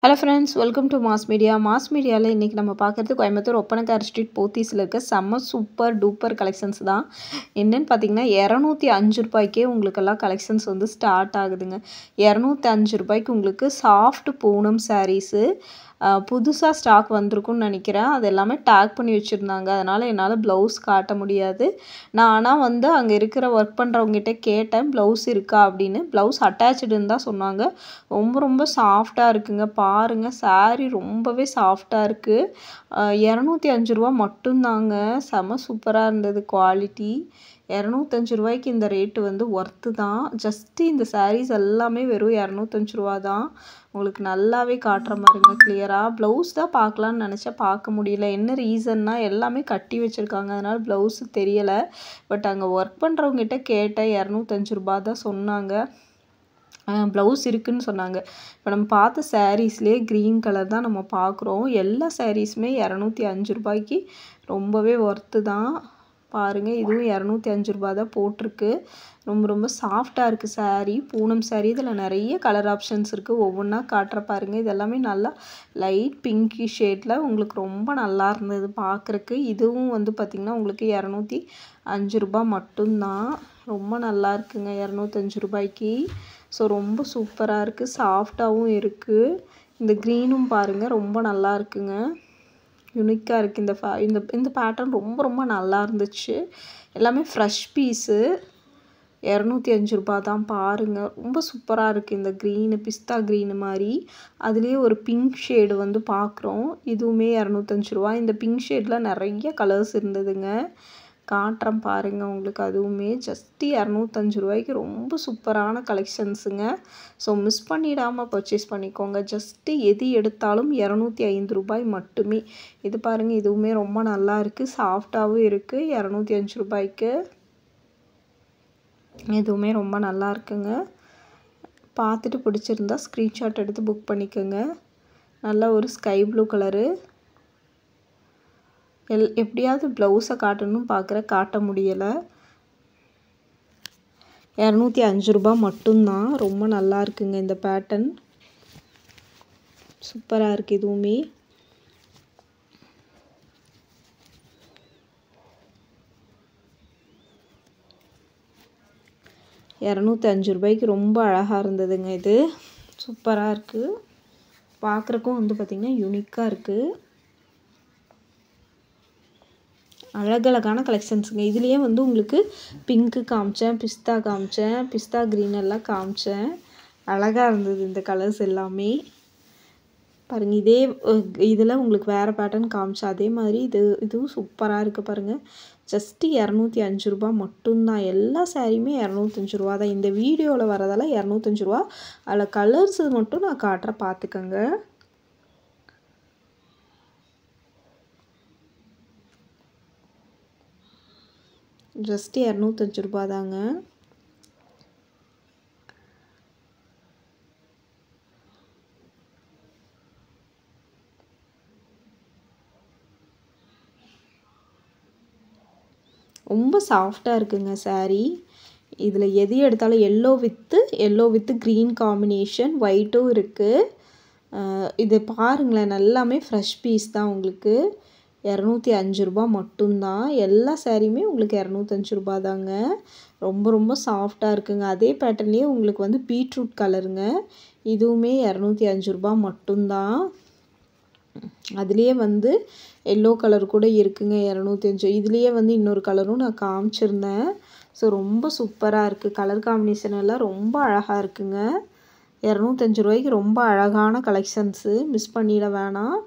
Hello friends, welcome to mass media. Mass மீடியாவில் இன்றைக்கி நம்ம பார்க்குறது கோயம்புத்தூர் ஒப்பனக்கார ஸ்ட்ரீட் போத்தீஸில் இருக்க செம்ம சூப்பர் டூப்பர் கலெக்ஷன்ஸ் தான். என்னென்னு பார்த்தீங்கன்னா, ₹205 உங்களுக்கெல்லாம் கலெக்ஷன்ஸ் வந்து ஸ்டார்ட் ஆகுதுங்க. ₹205 உங்களுக்கு சாஃப்ட் பூனம் சாரீஸு புதுசாக ஸ்டாக் வந்திருக்குன்னு நினைக்கிறேன். அது எல்லாமே டேக் பண்ணி வச்சுருந்தாங்க. அதனால் என்னால் ப்ளவுஸ் காட்ட முடியாது. நான் ஆனால் வந்து அங்கே இருக்கிற ஒர்க் பண்ணுறவங்ககிட்ட கேட்டேன், ப்ளவுஸ் இருக்கா அப்படின்னு. ப்ளவுஸ் அட்டாச்சுடுன்னு தான் சொன்னாங்க. ரொம்ப ரொம்ப சாஃப்டாக இருக்குங்க. பாருங்கள், சாரீ ரொம்பவே சாஃப்டாக இருக்குது. ₹205 மட்டும்தாங்க. செம சூப்பராக இருந்தது குவாலிட்டி. ₹205 இந்த ரேட்டு வந்து ஒர்த்து தான். ஜஸ்ட்டு இந்த சாரீஸ் எல்லாமே வெறும் ₹205 தான். உங்களுக்கு நல்லாவே காட்டுற மாதிரிங்க கிளியராக. ப்ளவுஸ் தான் பார்க்கலான்னு நினச்சா பார்க்க முடியல. என்ன ரீசன்னா எல்லாமே கட்டி வச்சுருக்காங்க. அதனால் ப்ளவுஸு தெரியலை. பட் அங்கே ஒர்க் பண்ணுறவங்ககிட்ட கேட்டேன், ₹205 தான் சொன்னாங்க. ப்ளவுஸ் இருக்குதுன்னு சொன்னாங்க. இப்போ நம்ம பார்த்த சாரீஸ்லேயே க்ரீன் கலர் தான் நம்ம பார்க்குறோம். எல்லா சாரீஸுமே ₹205 ரொம்பவே ஒர்த்து தான். பாருங்கள், இதுவும் ₹205 தான் போட்டிருக்கு. ரொம்ப ரொம்ப சாஃப்டாக இருக்குது சாரீ. பூனம் சாரீ. இதில் நிறைய கலர் ஆப்ஷன்ஸ் இருக்குது. ஒவ்வொன்றா காட்டுற பாருங்கள். இது எல்லாமே நல்லா லைட் பிங்கி ஷேடில் உங்களுக்கு ரொம்ப நல்லா இருந்தது பார்க்குறக்கு. இதுவும் வந்து பார்த்திங்கன்னா உங்களுக்கு ₹205 மட்டும்தான். ரொம்ப நல்லா இருக்குங்க ₹205. ஸோ ரொம்ப சூப்பராக இருக்குது. சாஃப்டாகவும் இருக்குது. இந்த க்ரீனும் பாருங்கள், ரொம்ப நல்லா இருக்குங்க. யுனிக்காக இருக்குது. இந்த பேட்டர்ன் ரொம்ப ரொம்ப நல்லா இருந்துச்சு. எல்லாமே ஃப்ரெஷ் பீஸு. ₹205 தான். பாருங்கள், ரொம்ப சூப்பராக இருக்குது. இந்த க்ரீனு பிஸ்தா க்ரீனு மாதிரி அதுலேயே ஒரு பிங்க் ஷேடு வந்து பார்க்குறோம். இதுவுமே ₹205. இந்த பிங்க் ஷேடில் நிறைய கலர்ஸ் இருந்ததுங்க. காட்டுறேன் பாருங்கள் உங்களுக்கு. அதுவுமே ஜஸ்ட்டு ₹205 ரொம்ப சூப்பரான கலெக்ஷன்ஸுங்க. ஸோ மிஸ் பண்ணிடாமல் பர்ச்சேஸ் பண்ணிக்கோங்க. ஜஸ்ட்டு எது எடுத்தாலும் ₹205 மட்டுமே. இது பாருங்கள், இதுவுமே ரொம்ப நல்லா இருக்குது. சாஃப்டாகவும் இருக்குது. ₹205. இதுவுமே ரொம்ப நல்லா இருக்குங்க. பார்த்துட்டு பிடிச்சிருந்தா ஸ்க்ரீன்ஷாட் எடுத்து புக் பண்ணிக்கோங்க. நல்ல ஒரு ஸ்கை ப்ளூ கலரு. எப்படியாவது ப்ளவுஸை காட்டணும்னு பார்க்குற, காட்ட முடியலை. ₹205 மட்டும்தான். ரொம்ப நல்லா இருக்குங்க இந்த பேட்டர்ன். சூப்பராக இருக்குது. இதுவுமே ₹205 ரொம்ப அழகாக இருந்ததுங்க. இது சூப்பராக இருக்குது. பார்க்குறக்கும் வந்து பார்த்திங்கன்னா யூனிக்காக இருக்குது. அழகழகான கலெக்ஷன்ஸுங்க. இதுலேயே வந்து உங்களுக்கு பிங்க்கு காமிச்சேன், பிஸ்தா காமிச்சேன், பிஸ்தா க்ரீன் எல்லாம் காமிச்சேன். அழகாக இருந்தது இந்த கலர்ஸ் எல்லாமே. பாருங்கள், இதே இதில் உங்களுக்கு வேறு பேட்டர்ன் காமிச்சேன். அதே மாதிரி இதுவும் சூப்பராக இருக்குது பாருங்கள். ஜஸ்ட்டு ₹205 மட்டும்தான். எல்லா சாரியுமே ₹205 தான். இந்த வீடியோவில் வரதெல்லாம் ₹205. அதில் கலர்ஸ் மட்டும் நான் காட்டுறேன், பார்த்துக்கோங்க. ஜஸ்ட்டு ₹205 தாங்க. ரொம்ப சாஃப்டாக இருக்குங்க சாரீ. இதில் எது எடுத்தாலும் எல்லோ வித்து க்ரீன் காம்பினேஷன், ஒயிட்டும் இருக்குது. இது பாருங்களேன், எல்லாமே ஃப்ரெஷ் பீஸ் தான். உங்களுக்கு ₹205 மட்டும்தான். எல்லா சாரியுமே உங்களுக்கு ₹205 தாங்க. ரொம்ப ரொம்ப சாஃப்டாக இருக்குங்க. அதே பேட்டர்ன்லேயே உங்களுக்கு வந்து பீட்ரூட் கலருங்க. இதுவுமே ₹205 மட்டும்தான். அதுலேயே வந்து எல்லோ கலர் கூட இருக்குங்க. 205. இதுலேயே வந்து இன்னொரு கலரும் நான் காமிச்சிருந்தேன். ஸோ ரொம்ப சூப்பராக இருக்குது. கலர் காம்பினேஷன் எல்லாம் ரொம்ப அழகாக இருக்குங்க. ₹205 ரொம்ப அழகான கலெக்ஷன்ஸு. மிஸ் பண்ணிட வேணாம்.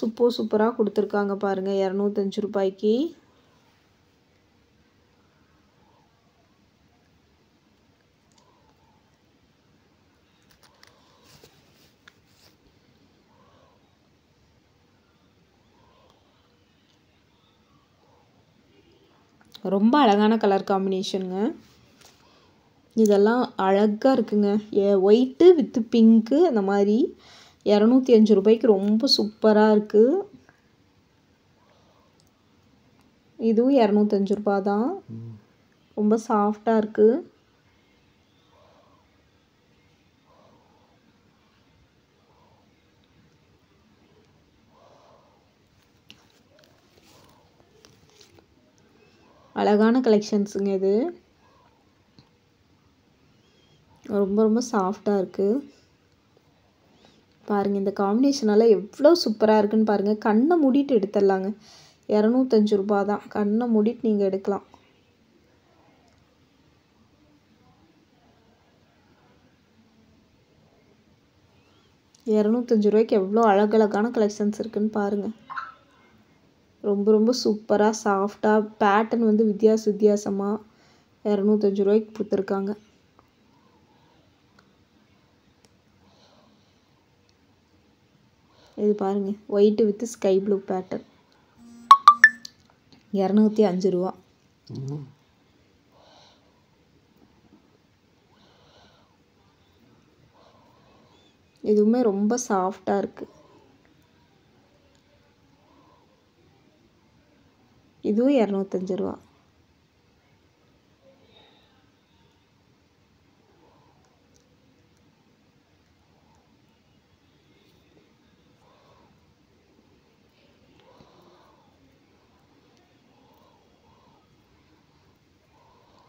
சூப்பராக கொடுத்துருக்காங்க பாருங்கள் ₹205. ரொம்ப அழகான கலர் காம்பினேஷனுங்க. இதெல்லாம் அழகாக இருக்குங்க. ஒயிட்டு வித்து பிங்க்கு அந்த மாதிரி. ₹205 ரொம்ப சூப்பராக இருக்குது. இதுவும் ₹205 தான். ரொம்ப சாஃப்டாக இருக்குது. அழகான கலெக்ஷன்ஸுங்க இது. ரொம்ப ரொம்ப சாஃப்டாக இருக்குது. பாருங்கள் இந்த காம்பினேஷனெல்லாம் எவ்வளோ சூப்பராக இருக்குன்னு பாருங்கள். கண்ணை மூடிட்டு எடுத்துடலாங்க. 205 ரூபா தான். கண்ணை மூடிட்டு நீங்கள் எடுக்கலாம். ரூபாய்க்கு எவ்வளோ அழகழகான கலெக்ஷன்ஸ் இருக்குன்னு பாருங்கள். ரொம்ப ரொம்ப சூப்பராக சாஃப்டாக பேட்டர்ன் வந்து வித்தியாசமாக 205 ரூபாய்க்கு கொடுத்துருக்காங்க. இது பாருங்கள், white with sky blue pattern 205 ரூபா. இதுவுமே ரொம்ப சாஃப்டாக இருக்குது. இதுவும் 205 ரூபா.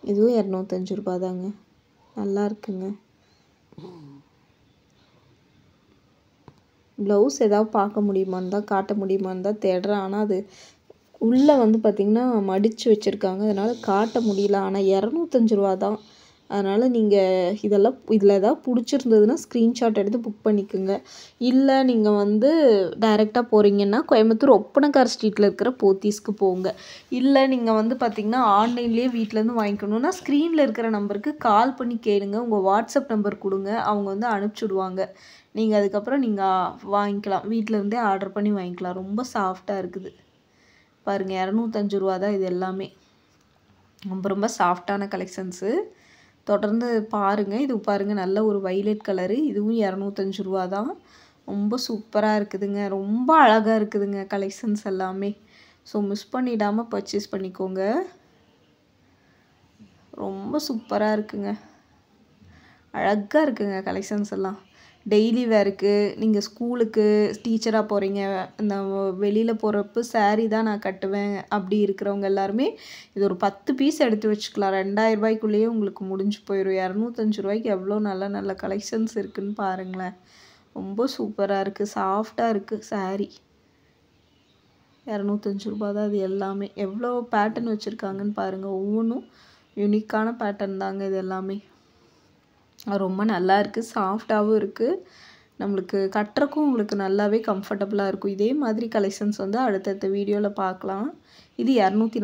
இதுவும் 205 ரூபா தாங்க. நல்லா இருக்குங்க. ப்ளவுஸ் ஏதாவது பார்க்க முடியுமான்னு தான், காட்ட முடியுமான்னு தான் தேடுறேன். ஆனால் அது உள்ளே வந்து பார்த்திங்கன்னா மடித்து வச்சுருக்காங்க, அதனால் காட்ட முடியல. ஆனால் 205 ரூபா தான். அதனால் நீங்கள் இதில் ஏதாவது பிடிச்சிருந்ததுன்னா ஸ்க்ரீன்ஷாட் எடுத்து புக் பண்ணிக்கோங்க. இல்லை நீங்கள் வந்து டைரெக்டாக போகிறீங்கன்னா கோயம்புத்தூர் ஒப்பனக்கார் ஸ்ட்ரீட்டில் இருக்கிற போத்தீஸ்க்கு போங்க. இல்லை நீங்கள் வந்து பார்த்திங்கன்னா ஆன்லைன்லேயே வீட்டிலேருந்து வாங்கிக்கணுன்னா ஸ்க்ரீனில் இருக்கிற நம்பருக்கு கால் பண்ணி கேளுங்க. உங்கள் வாட்ஸ்அப் நம்பர் கொடுங்க, அவங்க வந்து அனுப்பிச்சுடுவாங்க. நீங்கள் அதுக்கப்புறம் நீங்கள் வாங்கிக்கலாம். வீட்டிலேருந்தே ஆர்டர் பண்ணி வாங்கிக்கலாம். ரொம்ப சாஃப்டாக இருக்குது பாருங்கள். 205 ரூபா தான் இது எல்லாமே. ரொம்ப ரொம்ப சாஃப்டான கலெக்ஷன்ஸு. தொடர்ந்து பாருங்கள். இது பாருங்கள், நல்ல ஒரு வைலட் கலரு. இதுவும் 205 ரூபா தான். ரொம்ப சூப்பராக இருக்குதுங்க. ரொம்ப அழகாக இருக்குதுங்க கலெக்ஷன்ஸ் எல்லாமே. ஸோ மிஸ் பண்ணிடாமல் பர்ச்சேஸ் பண்ணிக்கோங்க. ரொம்ப சூப்பராக இருக்குங்க. அழகாக இருக்குங்க கலெக்ஷன்ஸ் எல்லாம். டெய்லி வேருக்கு, நீங்கள் ஸ்கூலுக்கு டீச்சராக போகிறீங்க, இந்த வெளியில் போகிறப்ப சாரீ தான் நான் கட்டுவேன் அப்படி இருக்கிறவங்க எல்லாருமே இது ஒரு 10 பீஸ் எடுத்து வச்சுக்கலாம். 2000 ரூபாய்க்குள்ளேயே உங்களுக்கு முடிஞ்சு போயிடும். 205 ரூபாய்க்கு எவ்வளோ நல்ல நல்ல கலெக்ஷன்ஸ் இருக்குதுன்னு பாருங்களேன். ரொம்ப சூப்பராக இருக்குது, சாஃப்டாக இருக்குது சாரீ. 205 ரூபா தான் இது எல்லாமே. எவ்வளோ பேட்டர்ன் வச்சுருக்காங்கன்னு பாருங்கள். ஒவ்வொன்றும் யூனிக்கான பேட்டர்ன் தாங்க இது எல்லாமே. ரொம்ப நல்லா இருக்குது, சாஃப்டாகவும் இருக்குது. நம்மளுக்கு கட்டுறக்கும் உங்களுக்கு நல்லாவே கம்ஃபர்டபுளாக இருக்கும். இதே மாதிரி கலெக்ஷன்ஸ் வந்து அடுத்தடுத்த வீடியோவில் பார்க்கலாம். இது 240